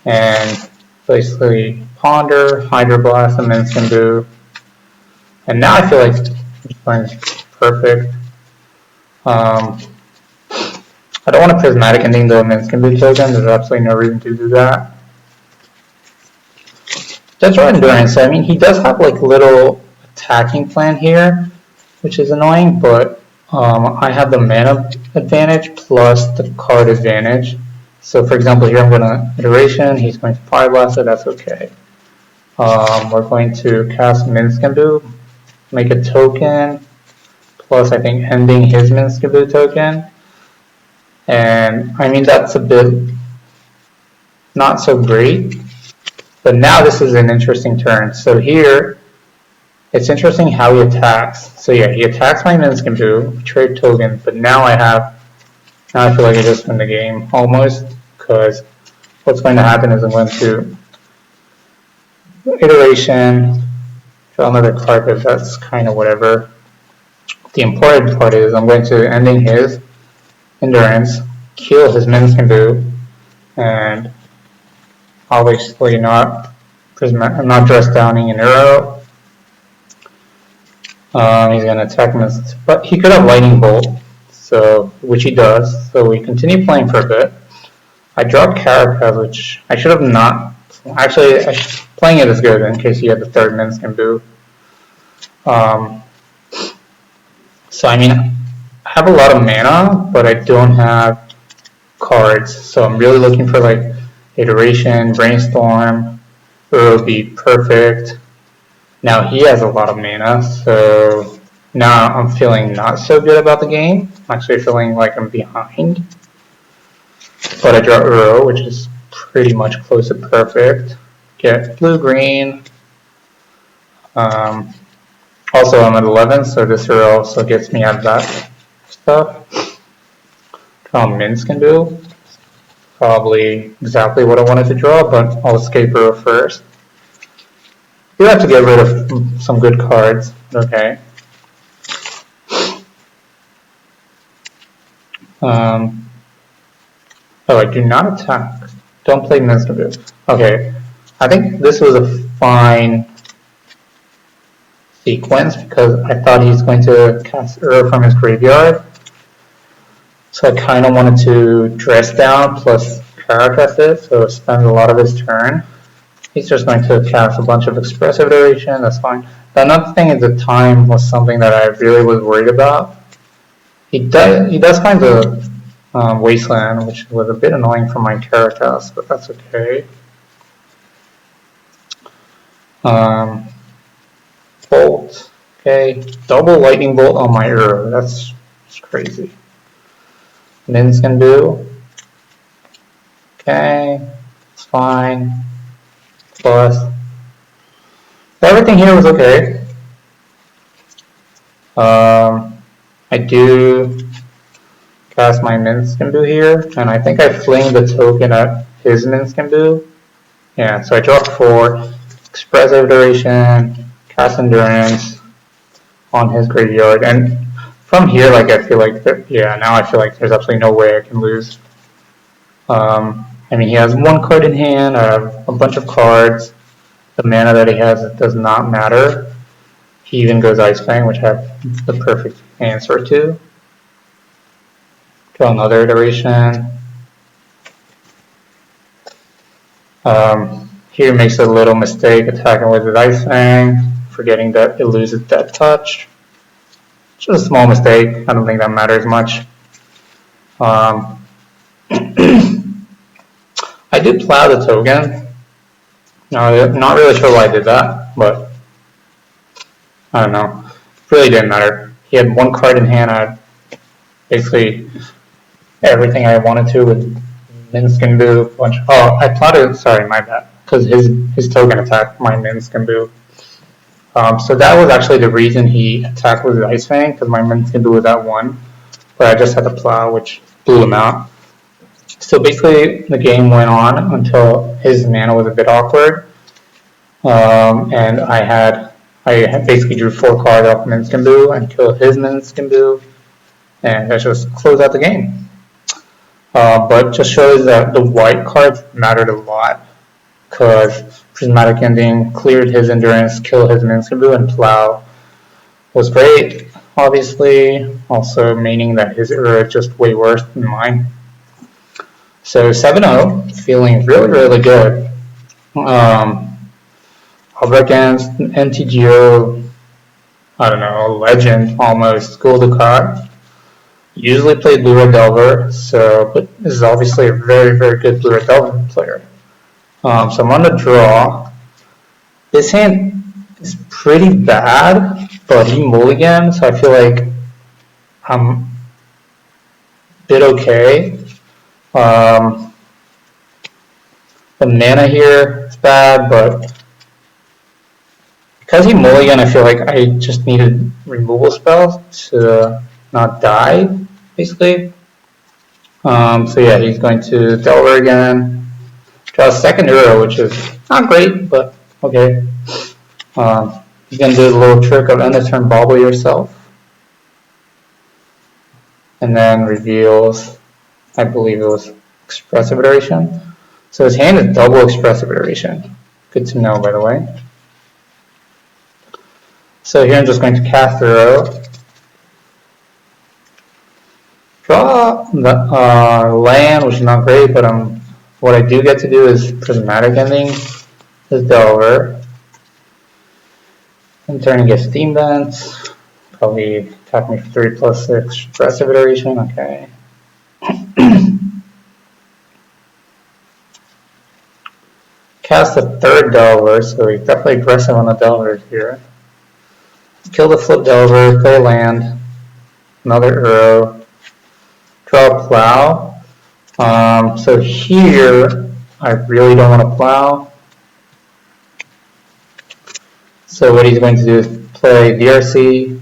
and basically Ponder, Hydroblast, and then Skimbu. And now I feel like this plan is perfect. I don't want a Prismatic ending though, Minskenbu token. There's absolutely no reason to do that. That's right, Endurance. I mean, he does have like little attacking plan here, which is annoying, but I have the mana advantage plus the card advantage. So for example, here I'm going to Iteration, he's going to Fire Blast, so that's okay. We're going to cast Minskenbu, make a token, plus I think ending his Minskenbu token. And I mean, that's a bit not so great, but now this is an interesting turn. So here, it's interesting how he attacks. So yeah, he attacks my Minskenbu, trade token, but now I feel like I just win the game, almost, because what's going to happen is I'm going to Iteration, draw another card, but that's kind of whatever. The important part is I'm going to ending his Endurance, kill his Minskenbu, and obviously I'm not dress downing an arrow. He's going to attack him, but he could have Lightning Bolt, so which he does. So we continue playing for a bit. I dropped Carapace, which I should have not. Actually, playing it is good in case you had the third Minskenbu. So I mean, I have a lot of mana, but I don't have cards. So I'm really looking for like Iteration, Brainstorm. It would be perfect. Now he has a lot of mana, so now I'm feeling not so good about the game. I'm actually feeling like I'm behind. But I draw Uro, which is pretty much close to perfect. Get blue-green. Also I'm at 11, so this Uro also gets me out of that stuff. Draw Minskenbu. Probably exactly what I wanted to draw, but I'll escape Uro first. You have to get rid of some good cards. Okay. Oh, I do not attack. Don't play Minskenbu. Okay. I think this was a fine sequence because I thought he's going to cast Uro from his graveyard. So I kind of wanted to dress down plus Carapace it, so spend a lot of his turn. He's just going to cast a bunch of Expressive Iteration, that's fine. But another thing at the time was something that I really was worried about. He does find the Wasteland, which was a bit annoying for my Carapace, but that's okay. Bolt, okay. Double Lightning Bolt on my Uro, that's crazy. Minskenbu, okay, it's fine. Plus, everything here was okay. I do cast my Minskenbu here, and I think I fling the token at his Minskenbu. Yeah, so I draw 4, Expressive Iteration, cast Endurance on his graveyard, and from here, like I feel like, now I feel like there's absolutely no way I can lose. I mean, he has 1 card in hand, I have a bunch of cards. The mana that he has, it does not matter. He even goes Ice Fang, which I have the perfect answer to. Draw another Iteration. Here makes a little mistake attacking with his Ice Fang, forgetting that it loses Death Touch. Just a small mistake, I don't think that matters much. I did plow the token. Not really sure why I did that, but I don't know. It really didn't matter. He had 1 card in hand. I had basically everything I wanted to with Minskenbu. Oh, I plotted. Sorry, my bad. Because his token attacked my Minskenbu. So that was actually the reason he attacked with his Ice Fang, because my Minskenbu was at 1, but I just had to plow, which blew him out. So basically, the game went on until his mana was a bit awkward, and I basically drew 4 cards off Minskenbu and killed his Minskenbu, and I just closed out the game. but just shows that the white cards mattered a lot because Prismatic Ending cleared his endurance, killed his Minskabu, and Plow was great, obviously, also meaning that his era is just way worse than mine. So 7-0, feeling really, really good. Up against NTGO, I don't know, legend almost, School Ducat. Usually played Blue Red Delver, but this is obviously a very, very good Blue Red Delver player. So I'm on the draw. This hand is pretty bad, but he mulligans, so I feel like I'm a bit okay. The mana here is bad, but because he mulligan, I feel like I just needed removal spells to not die, basically. So yeah, he's going to Delver again. Draw a second Uro, which is not great, but okay. He's going to do the little trick of end of turn bobble yourself. And then reveals, I believe it was Expressive Iteration. So his hand is double Expressive Iteration. Good to know, by the way. So here I'm just going to cast Uro. Draw the land, which is not great, but what I do get to do is Prismatic Ending this Delver. And turn and get Steam Vents. Probably attack me for 3+6 Expressive Iteration, okay. Cast a third Delver, so he's definitely aggressive on the Delver here. Kill the flip Delver, play land, another Uro, draw a Plow. So here, I really don't want to Plow. So what he's going to do is play DRC,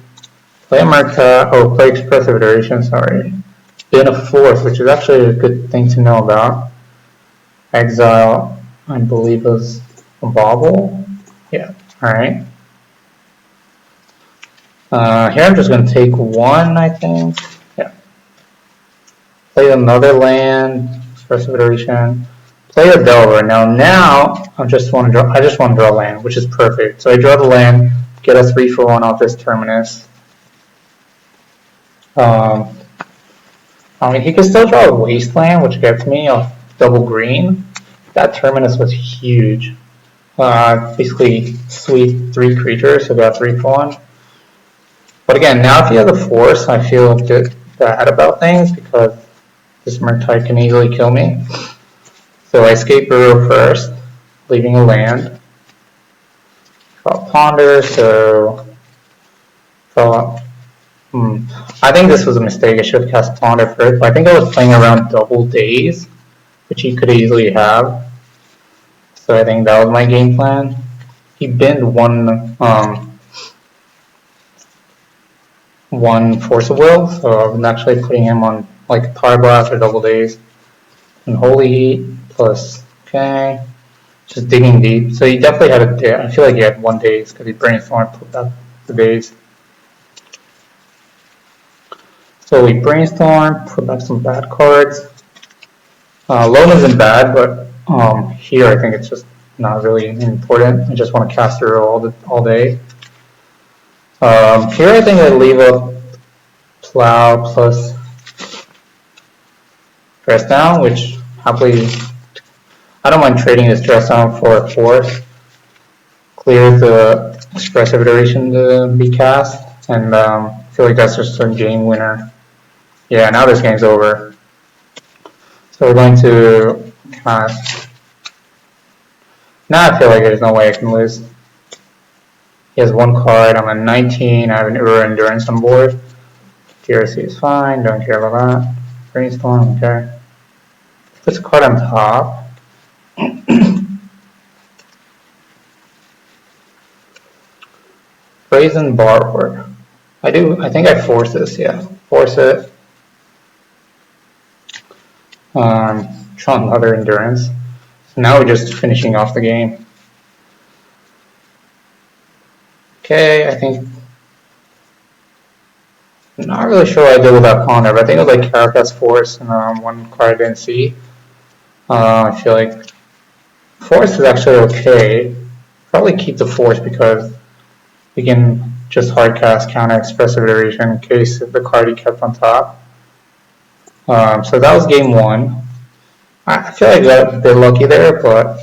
play play Expressive Iteration, sorry. Spin a fourth, which is actually a good thing to know about. Exile, I believe, is a bobble. Yeah, alright. Here I'm just going to take one, I think. Yeah. Play another land, Expressive Iteration. Play a Delver. Now I just want to draw land, which is perfect. So I draw the land, get a 3-for-1 off this Terminus. I mean, he can still draw a Wasteland, which gets me a double green. That Terminus was huge. Basically, sweep 3 creatures, so got 3-for-1. But again, now if he has a Force, I feel a bit bad about things because this Murktide can easily kill me. So I escape Uro first, leaving a land. Draw Ponder, so I think this was a mistake. I should have cast Ponder first, but I think I was playing around double days, which he could easily have. So I think that was my game plan. He binned one Force of Will, so I'm actually putting him on like Power Blast or double days. And Holy Heat plus, okay, just digging deep. So he definitely had a day. I feel like he had 1 day because he brainstormed, put back the days. So we brainstorm, put back some bad cards. Loam isn't bad, but here I think it's just not really important. I just want to cast through all day. Here I think I leave a Plow plus Dress Down, which happily, I don't mind trading this Dress Down for a Force. Clear the Expressive Iteration to be cast, and I feel like that's just a game winner. Yeah, now this game's over. So we're going to cast. Now I feel like there's no way I can lose. He has 1 card, I'm at 19, I have an Uro Endurance on board. TRC is fine, don't care about that. Brainstorm, okay. Puts a card on top. Brazen Borrower. I think I force this, yeah. Force it. Draw another Endurance. So now we're just finishing off the game. Okay, I think I'm not really sure what I did with that ponder, but I think it was like Carapace Force and one card I didn't see. I feel like Force is actually okay. Probably keep the Force because you can just hardcast counter expressive iteration in case the card you kept on top. So that was game one. I feel like I got a bit lucky there, but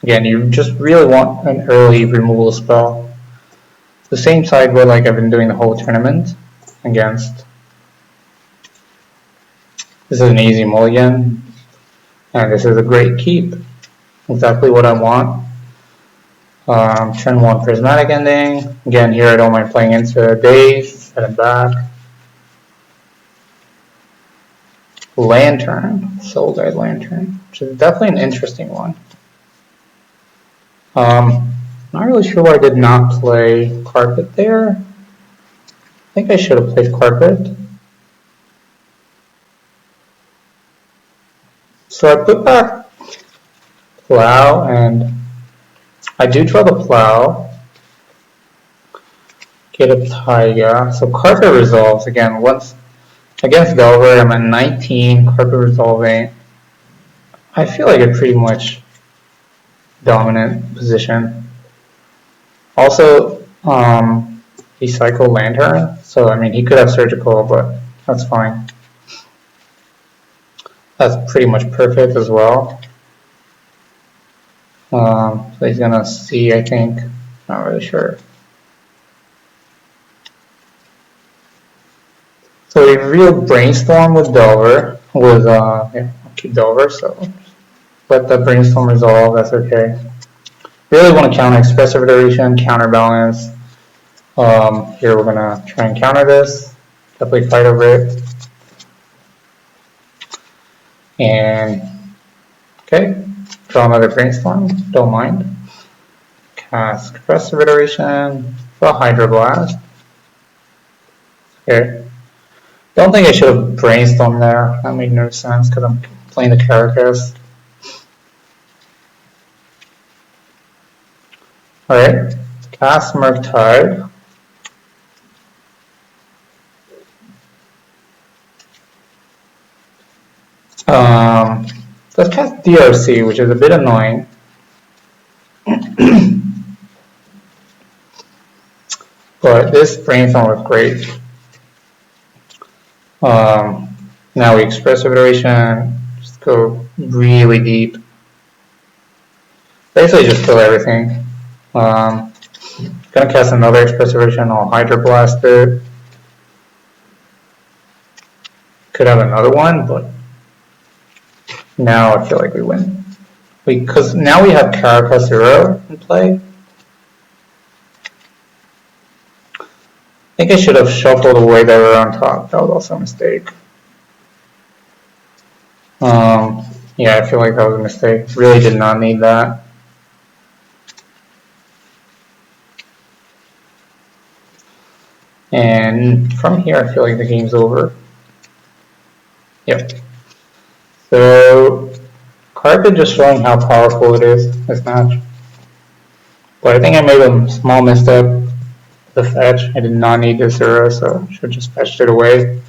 again, you just really want an early removal spell. The same side where like I've been doing the whole tournament against. This is an easy mulligan, and this is a great keep. Exactly what I want. Turn 1 prismatic ending. Again, here I don't mind playing into days, set it back. Lantern, Soul Guide Lantern, which is definitely an interesting one. Not really sure why I did not play Carpet there. I think I should have played Carpet. So I put back Plow, and I do draw the Plow. Get a Taiga. So Carpet resolves again. Once against Delver, I'm at 19. Carpet resolving. I feel like a pretty much dominant position. Also, he cycled Lantern, so I mean he could have Surgical, but that's fine. That's pretty much perfect as well. So he's gonna see, I think. Not really sure. So we real brainstorm with Delver. With yeah, I'll keep Delver. So let the brainstorm resolve. That's okay. Really want to counter expressive iteration, counterbalance. Here we're gonna try and counter this. Definitely fight over it. And okay, draw another brainstorm. Don't mind. Cast expressive iteration. Draw Hydro Blast. Okay. Don't think I should have brainstormed there. That made no sense because I'm playing the Caracas. Alright, cast Murktide. Let's cast DRC, which is a bit annoying. But this brainstorm was great. Now we expressive iteration, just go really deep. Basically just kill everything. Gonna cast another expressive iteration, I'll Hydro Blast it. Could have another one, but now I feel like we win. Because now we have Caracas Zero in play. I think I should have shuffled away that we're on top. That was also a mistake. Yeah, I feel like that was a mistake. Really did not need that. And from here, I feel like the game's over. Yep. So, Carpet just showing how powerful it is, this match. But I think I made a small misstep. The fetch. I did not need this Zero, so I should have just fetched it away.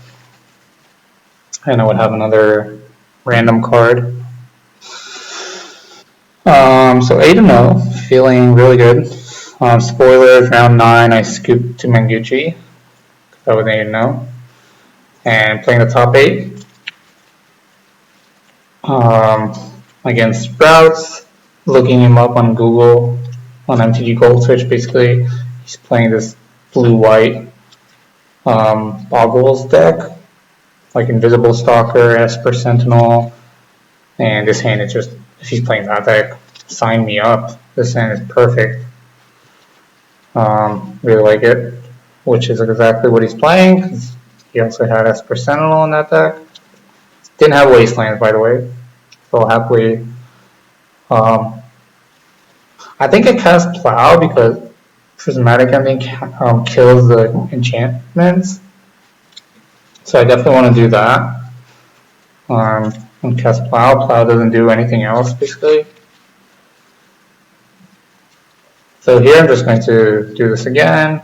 And I would have another random card. So 8-0, feeling really good. Spoilers, round 9, I scooped to Menguchi. That was 8-0. And playing the top 8. Against Sprouts, looking him up on Google, on MTG Gold Switch, basically. He's playing this blue-white Boggles deck, like Invisible Stalker, Esper Sentinel, and this hand is just, if he's playing that deck, sign me up. This hand is perfect. Really like it, which is exactly what he's playing, because he also had Esper Sentinel in that deck. Didn't have Wastelands, by the way, so happily. I think I cast Plow because Prismatic Ending kills the enchantments, so I definitely want to do that. And cast Plow. Plow doesn't do anything else, basically. So here I'm just going to do this again.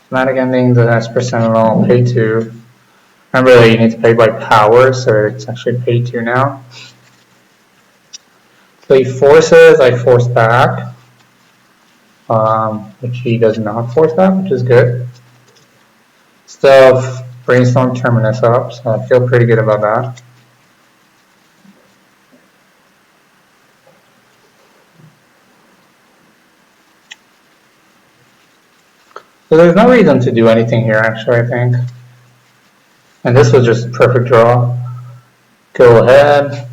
Prismatic ending, the S percentile, pay 2. Remember that you need to pay by power, so it's actually pay 2 now. So he forces, I force back, which he does not force back, which is good. Still brainstorm terminus up, so I feel pretty good about that. So there's no reason to do anything here, actually, I think. And this was just perfect draw. Go ahead,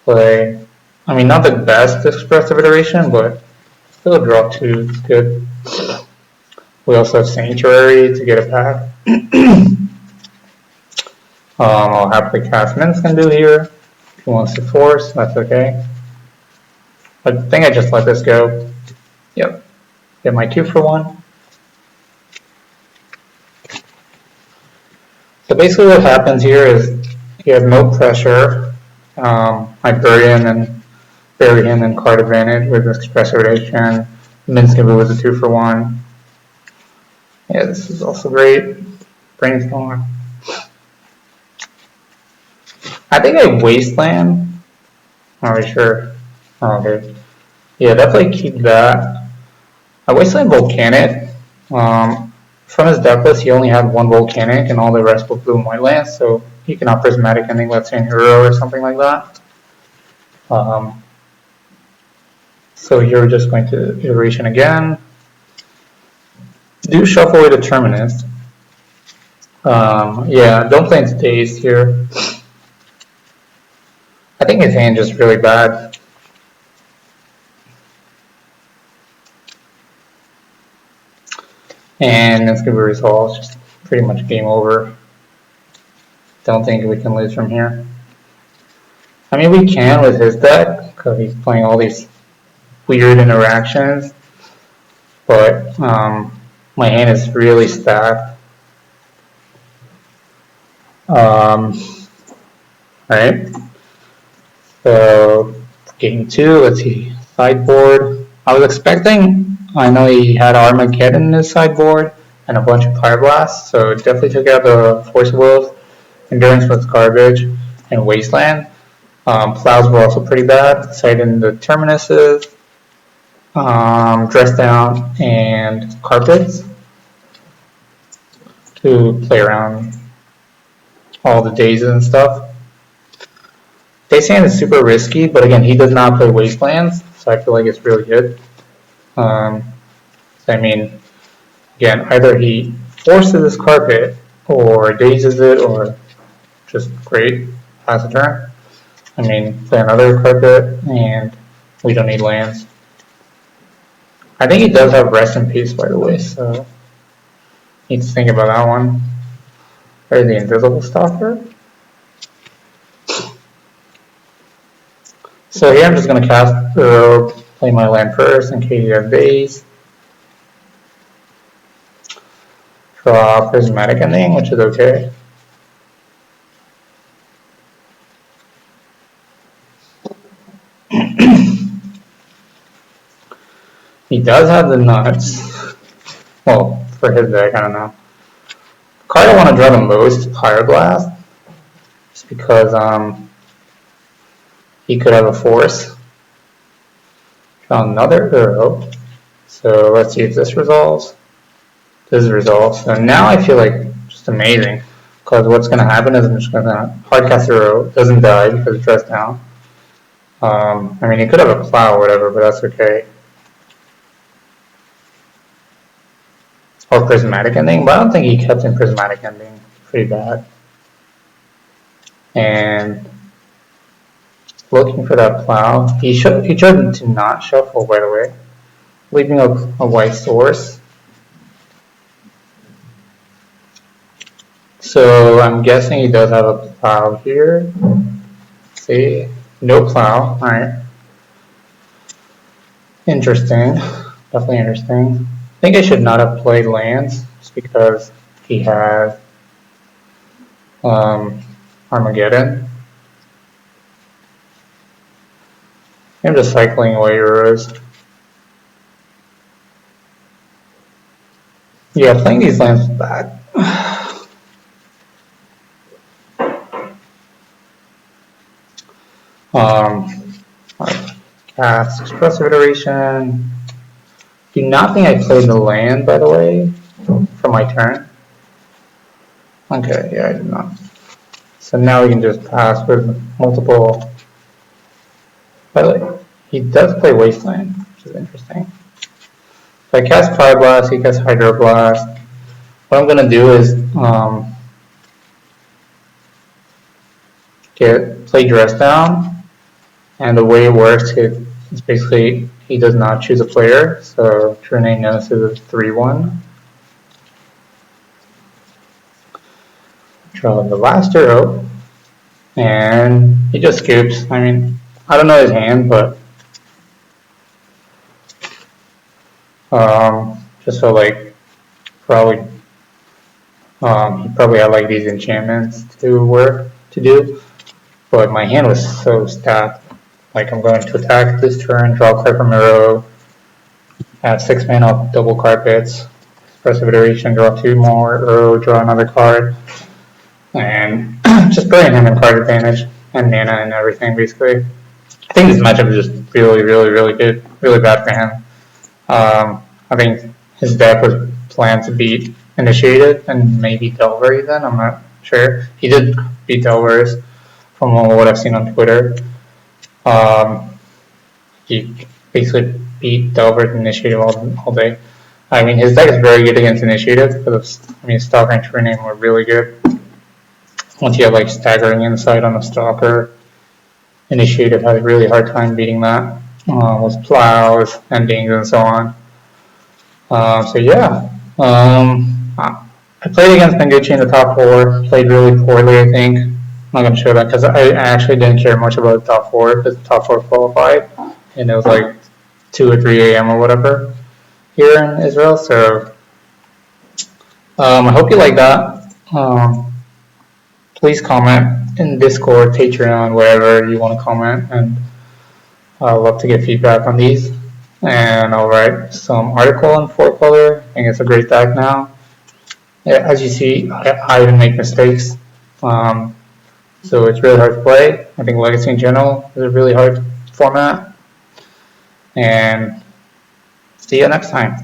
play. I mean, not the best expressive iteration, but still draw 2 is good. We also have Sanctuary to get it back. I'll happily cast Minsc do here. If he wants to force, that's okay. I think I just let this go. Yep. Get my 2 for 1. So basically what happens here is you have no pressure. I bury him in card advantage with express rotation. Minsc was a 2 for 1. Yeah, this is also great. Brainstorm. I think I wasteland. Not really sure. Oh, okay. Yeah, definitely keep that. I wasteland volcanic. From his deck list, he only had 1 volcanic, and all the rest were blue and white lands. So he can have prismatic ending, let's say in hero or something like that. So here we're just going to iteration again. Do shuffle away the terminus. Yeah, don't play into days here. I think his hand is really bad. And it's going to be resolved. Just pretty much game over. Don't think we can lose from here. I mean, we can with his deck, because he's playing all these weird interactions. But my hand is really stacked. Right? So, game 2, let's see. Sideboard. I was expecting, I know he had Armageddon in his sideboard and a bunch of Pyroblast, so definitely took out the Force of Wills. Endurance was garbage, and Wasteland. Plows were also pretty bad, citing the Terminuses, Dress Down, and Carpets to play around all the dazes and stuff. Daysand is super risky, but again, he does not play Wastelands, so I feel like it's really good. I mean, again, either he forces this carpet, or dazes it, or just great, pass a turn. I mean, play another carpet, and we don't need lands. I think he does have Rest in Peace, by the way, so need to think about that one. There's the Invisible Stalker. So here I'm just going to cast play my land first in case you have days. Draw Prismatic Ending, which is okay. He does have the nuts. Well, for his deck, I don't know. The card I want to draw the most is Pyroblast, just because he could have a force. Draw another arrow. So let's see if this resolves. This resolves. So now I feel like just amazing. Because what's going to happen is I'm just going to hardcast arrow. It doesn't die because it's dressed down. I mean, he could have a plow or whatever, but that's okay. Or prismatic ending, but I don't think he kept in prismatic ending. Pretty bad. And looking for that plow. He chose to not shuffle, by the way, leaving a white source. So I'm guessing he does have a plow here. Let's see, no plow. All right. Interesting. Definitely interesting. I think I should not have played lands just because he has Armageddon. I'm just cycling away euros. Yeah, playing these lands is bad. Alright, cast expressive iteration. Do not think I played the land, by the way, for my turn. Okay, yeah, I did not. So now we can just pass with multiple. By the way, he does play Wasteland, which is interesting. So I cast Fire Blast, he casts Hydro Blast. What I'm gonna do is play Dress Down, and the way it works is basically he does not choose a player, so True Name knows is a 3-1. Draw the last arrow, and he just scoops. I mean, I don't know his hand, but just so like probably he probably had like these enchantments to do, but my hand was so stacked. Like I'm going to attack this turn, draw a card from a row, have 6 mana, double carpets, expressive iteration, draw 2 more, row, draw another card, and just putting him in card advantage and mana and everything basically. I think this matchup is just really, really, really good, really bad for him. I think his deck was planned to beat Initiated and maybe Delver even, I'm not sure. He did beat Delvers from what I've seen on Twitter. He basically beat Delver and Initiative all day. I mean, his deck is very good against Initiative because, I mean, Stalker and True Name were really good. Once you have like staggering insight on the Stalker, Initiative had a really hard time beating that with plows, endings, and so on. So yeah, I played against Mengucci in the top 4, played really poorly I think. I'm not going to show that because I actually didn't care much about the top 4 because the top 4 qualified and it was like 2 or 3 a.m. or whatever here in Israel, so I hope you like that. Please comment in Discord, Patreon, wherever you want to comment, and I'd love to get feedback on these. And I'll write some article in 4-color. I think it's a great deck now. Yeah, as you see, I even make mistakes. So it's really hard to play. I think Legacy in general is a really hard format. And see you next time.